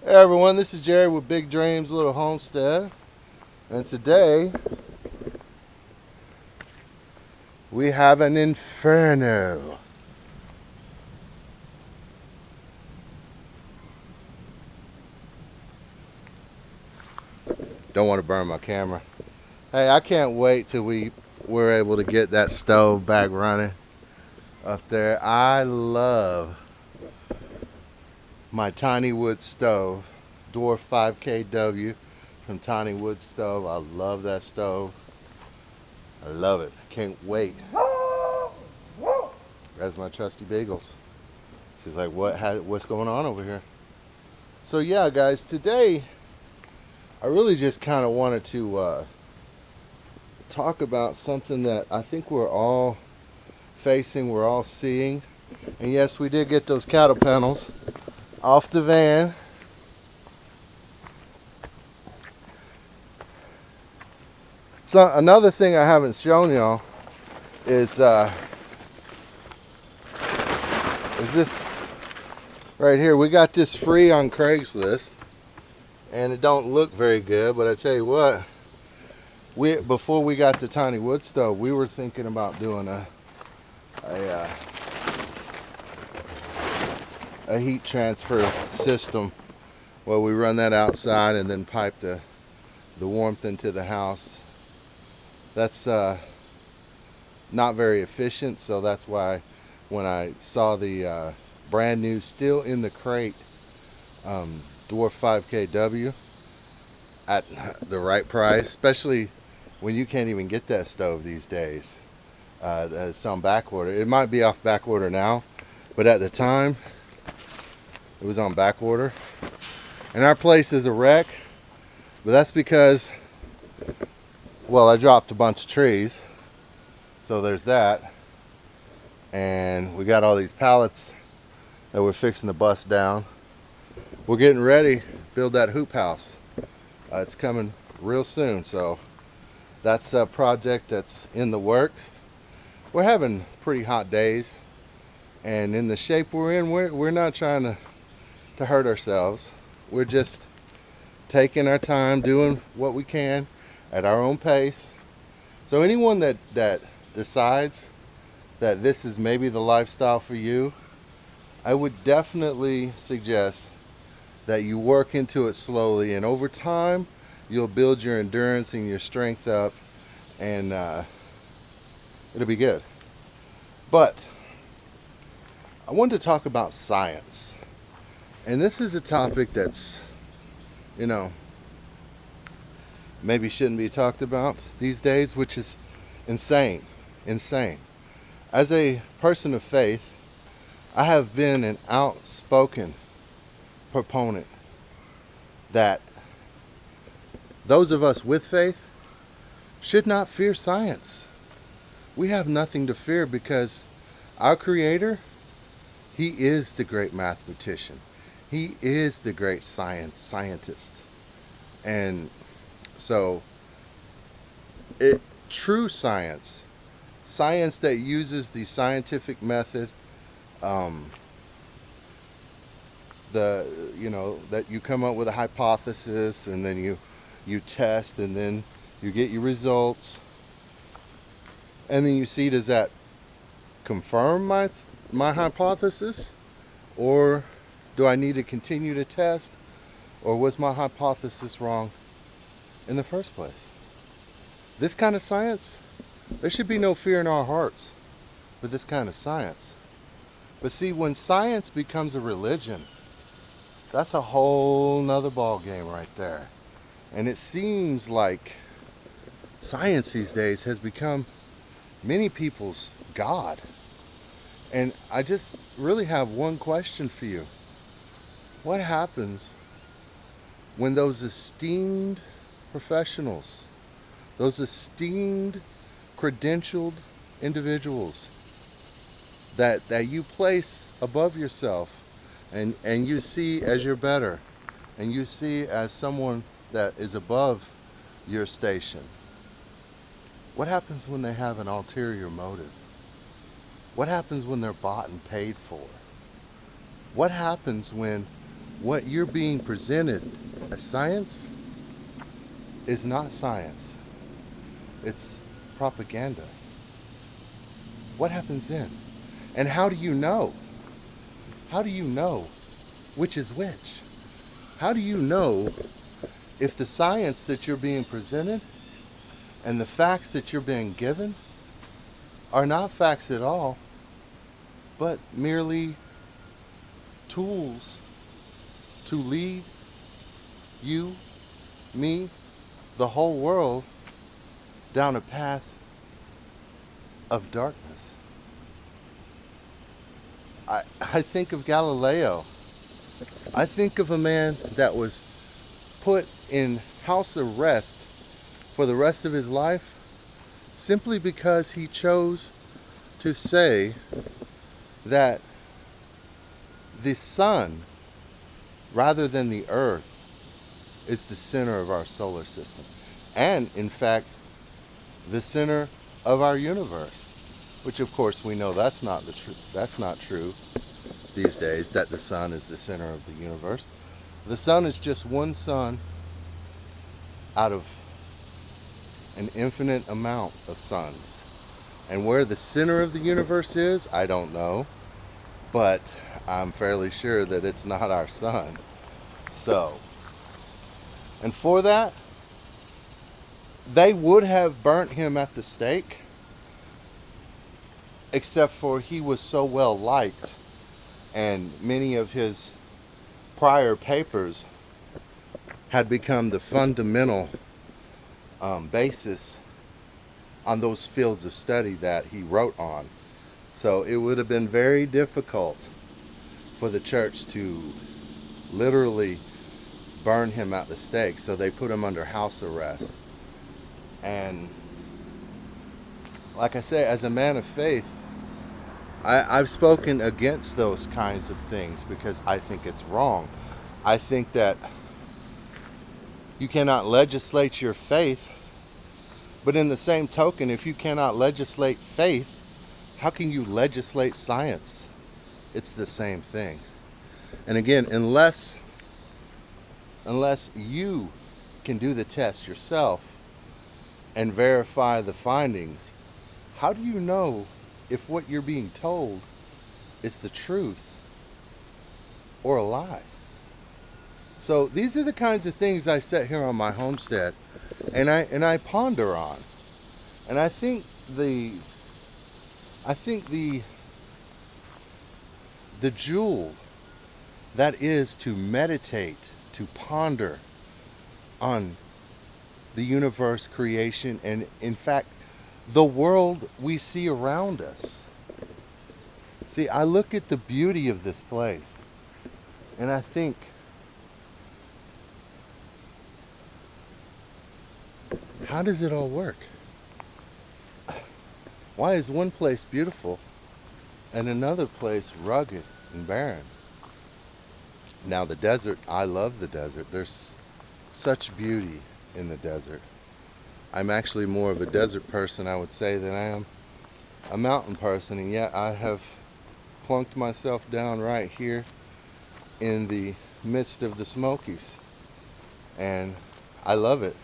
Hey everyone, this is Jerry with Big Dreams Little Homestead, and today we have an inferno. Don't want to burn my camera. Hey, I can't wait till we're able to get that stove back running up there. I love my Tiny Wood stove, Dwarf 5KW from Tiny Wood Stove. I love that stove. I love it. Can't wait. There's my trusty Bagels. She's like, what's going on over here? So yeah, guys, today I really just kind of wanted to talk about something that I think we're all facing, we're all seeing. And yes, we did get those cattle panels off the van. So another thing I haven't shown y'all is this right here. We got this free on Craigslist, and it don't look very good, but I tell you what, before we got the Tiny Wood stove, we were thinking about doing a heat transfer system where we run that outside and then pipe the warmth into the house. That's not very efficient, so that's why when I saw the brand new, still in the crate, Dwarf 5KW at the right price, especially when you can't even get that stove these days. It's on back order. It might be off back order now, but at the time it was on back order. And our place is a wreck, but that's because, well, I dropped a bunch of trees, so there's that. And we got all these pallets that we're fixing to bust down. We're getting ready to build that hoop house. It's coming real soon, so that's a project that's in the works. We're having pretty hot days, and in the shape we're in, we're not trying to hurt ourselves. We're just taking our time, doing what we can at our own pace. So anyone that decides that this is maybe the lifestyle for you, I would definitely suggest that you work into it slowly, and over time you'll build your endurance and your strength up, and it'll be good. But I wanted to talk about science, and this is a topic that's, maybe shouldn't be talked about these days, which is insane. As a person of faith, I have been an outspoken proponent that those of us with faith should not fear science. We have nothing to fear because our Creator, He is the great mathematician. He is the great scientist. And so, true science that uses the scientific method, that you come up with a hypothesis, and then you test, and then you get your results, and then you see, does that confirm my hypothesis, or do I need to continue to test, or was my hypothesis wrong in the first place? This kind of science, there should be no fear in our hearts for this kind of science. But see, when science becomes a religion, that's a whole nother ball game right there. And it seems like science these days has become many people's God. And I just really have one question for you. What happens when those esteemed professionals, those esteemed, credentialed individuals that you place above yourself, and you see as you're better, and you see as someone that is above your station, what happens when they have an ulterior motive? What happens when they're bought and paid for? What happens when what you're being presented as science is not science. It's propaganda. What happens then? And how do you know? How do you know which is which? How do you know if the science that you're being presented and the facts that you're being given are not facts at all, but merely tools to lead you, me, the whole world down a path of darkness? I think of Galileo. I think of a man that was put in house arrest for the rest of his life simply because he chose to say that the sun, rather than the earth, is the center of our solar system. And, in fact, the center of our universe. Which, of course, we know that's not true these days, that the sun is the center of the universe. The sun is just one sun out of an infinite amount of suns. And where the center of the universe is, I don't know. But I'm fairly sure that it's not our sun. So, and for that, they would have burnt him at the stake, except for he was so well liked, and many of his prior papers had become the fundamental basis on those fields of study that he wrote on. So it would have been very difficult for the church to literally burn him at the stake. So they put him under house arrest. And like I say, as a man of faith, I've spoken against those kinds of things because I think it's wrong. I think that you cannot legislate your faith, but in the same token, if you cannot legislate faith, how can you legislate science? It's the same thing. And again, unless you can do the test yourself and verify the findings, how do you know if what you're being told is the truth or a lie? So these are the kinds of things I sit here on my homestead and I ponder on. And I think the jewel that is to meditate, to ponder on the universe, creation, and in fact the world we see around us. See, I look at the beauty of this place and I think, how does it all work? Why is one place beautiful and another place rugged and barren? Now the desert, I love the desert. There's such beauty in the desert. I'm actually more of a desert person, I would say, than I am a mountain person, and yet I have plunked myself down right here in the midst of the Smokies, and I love it.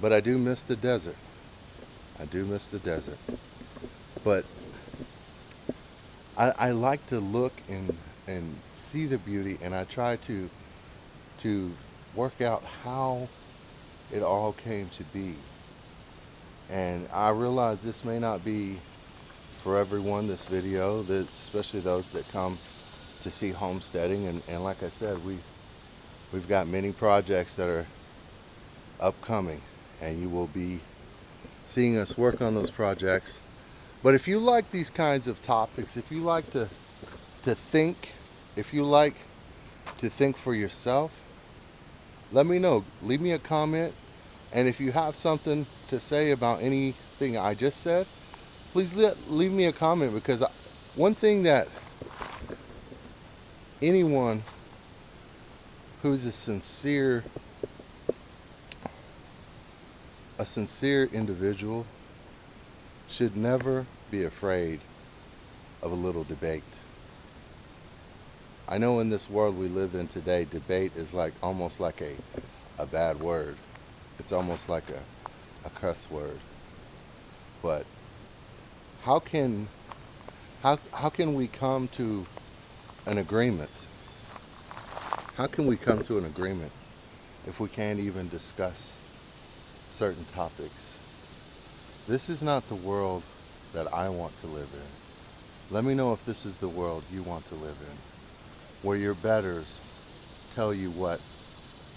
But I do miss the desert. I do miss the desert. But I like to look and see the beauty, and I try to work out how it all came to be. And I realize this may not be for everyone, this video, especially those that come to see homesteading. And like I said, we've got many projects that are upcoming, and you will be seeing us work on those projects. But if you like these kinds of topics, if you like to think, if you like to think for yourself, let me know. Leave me a comment. And if you have something to say about anything I just said, please leave me a comment, because one thing that anyone who's a sincere individual should never be afraid of a little debate. I know in this world we live in today, debate is like almost like a bad word. It's almost like a cuss word. But how can how can we come to an agreement? How can we come to an agreement if we can't even discuss certain topics? This is not the world that I want to live in. Let me know if this is the world you want to live in, where your betters tell you what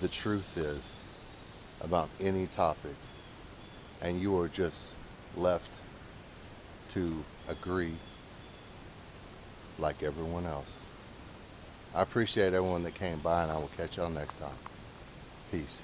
the truth is about any topic, and you are just left to agree like everyone else. I appreciate everyone that came by, and I will catch y'all next time. Peace.